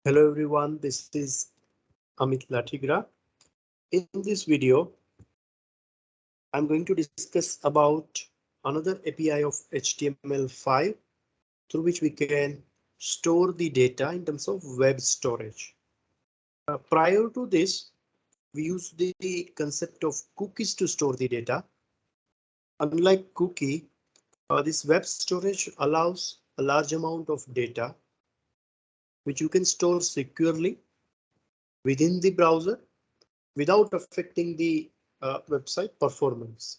Hello everyone, this is Amit Latigra. In this video, I'm going to discuss about another API of HTML5 through which we can store the data in terms of web storage. Prior to this, we use the concept of cookies to store the data. Unlike cookie, this web storage allows a large amount of data which you can store securely within the browser without affecting the website performance.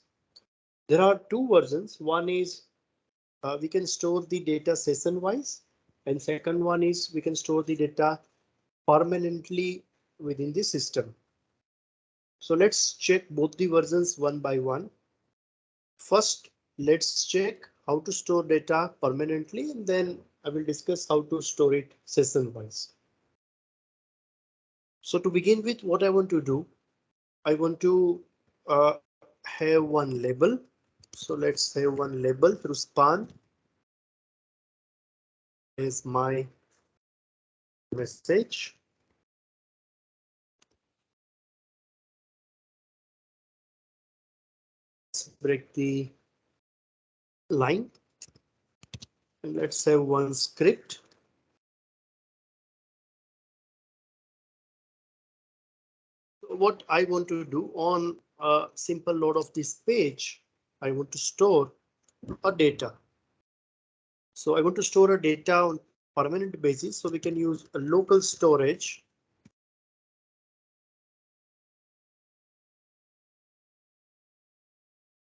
There are two versions. One is we can store the data session wise, and second one is we can store the data permanently within the system. So let's check both the versions one by one. First, let's check how to store data permanently, and then I will discuss how to store it session wise. So to begin with, what I want to do, I want to have one label. So let's have one label through span is my message. Let's break the line and let's have one script. What I want to do on a simple load of this page, I want to store a data. So I want to store a data on permanent basis, so we can use a local storage.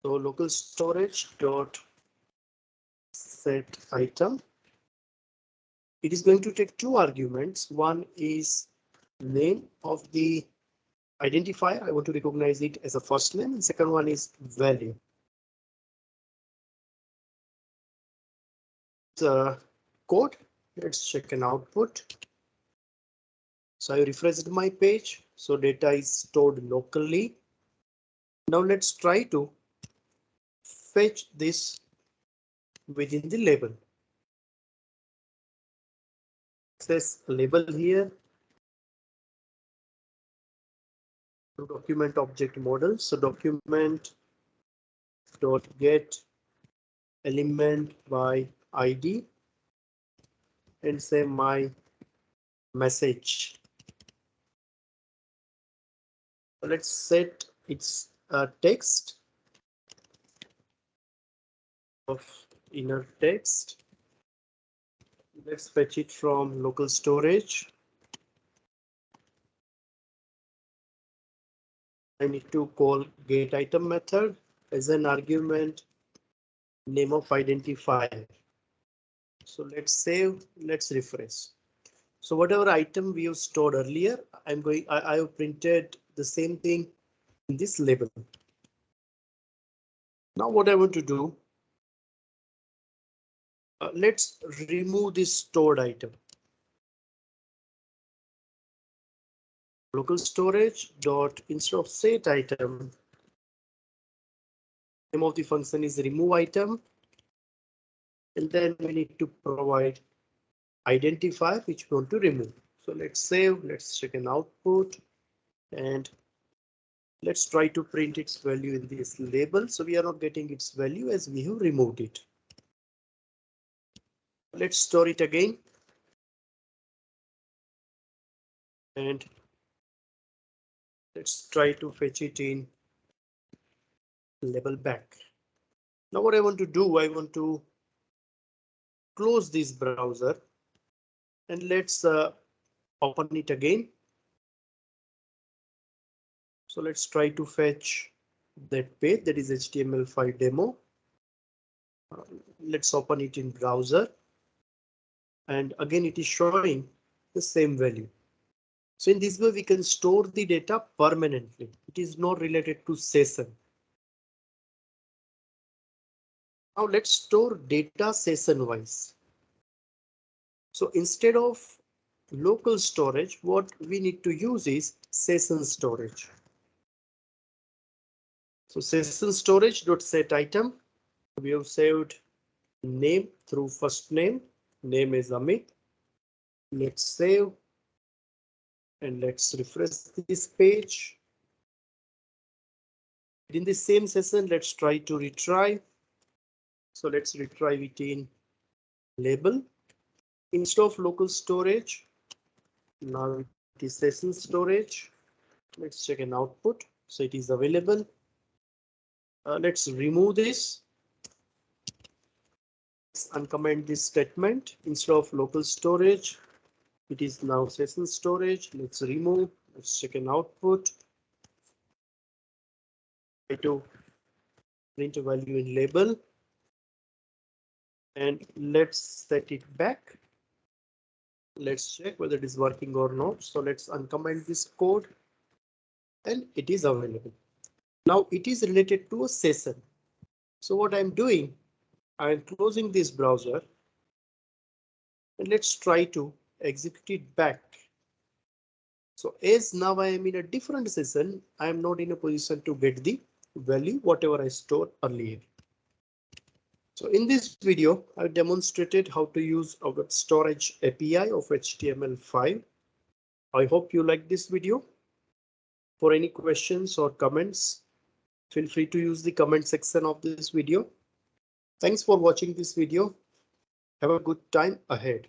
So local storage dot set item. It is going to take two arguments. One is name of the identifier. I want to recognize it as a first name, and second one is value. The code, let's check an output. So I refreshed my page, so data is stored locally. Now let's try to fetch this within the label. Access label here. To document object model. So document dot get element by ID and say my message. Let's set its text of inner text. Let's fetch it from local storage. I need to call get item method as an argument name of identifier. So let's save, let's refresh. So whatever item we have stored earlier, I have printed the same thing in this label. Now what I want to do, let's remove this stored item. Local storage dot instead of set item, name of the function is remove item, and then we need to provide identifier which we want to remove. So let's save, let's check an output, and let's try to print its value in this label. So we are not getting its value as we have removed it. Let's store it again. And let's try to fetch it in label back. Now what I want to do, I want to close this browser and let's open it again. So let's try to fetch that page, that is HTML5 demo. Let's open it in browser. And again, it is showing the same value. So in this way, we can store the data permanently. It is not related to session. Now let's store data session wise. So instead of local storage, what we need to use is session storage. So session storage dot set item. We have saved name through first name. Name is Amit. Let's save. And let's refresh this page. In the same session, let's try to retry. So let's retry it in label. Instead of local storage, now it is session storage. Let's check an output. So it is available. Let's remove this. Let's uncomment this statement. Instead of local storage, it is now session storage. Let's remove. Let's check an output. Try to print a value in label. And let's set it back. Let's check whether it is working or not. So let's uncomment this code and it is available. Now it is related to a session. So what I'm doing, I'm closing this browser and let's try to execute it back. So as now I am in a different session, I am not in a position to get the value whatever I stored earlier. So in this video, I demonstrated how to use a Webstorage API of HTML5. I hope you like this video. For any questions or comments, feel free to use the comment section of this video. Thanks for watching this video. Have a good time ahead.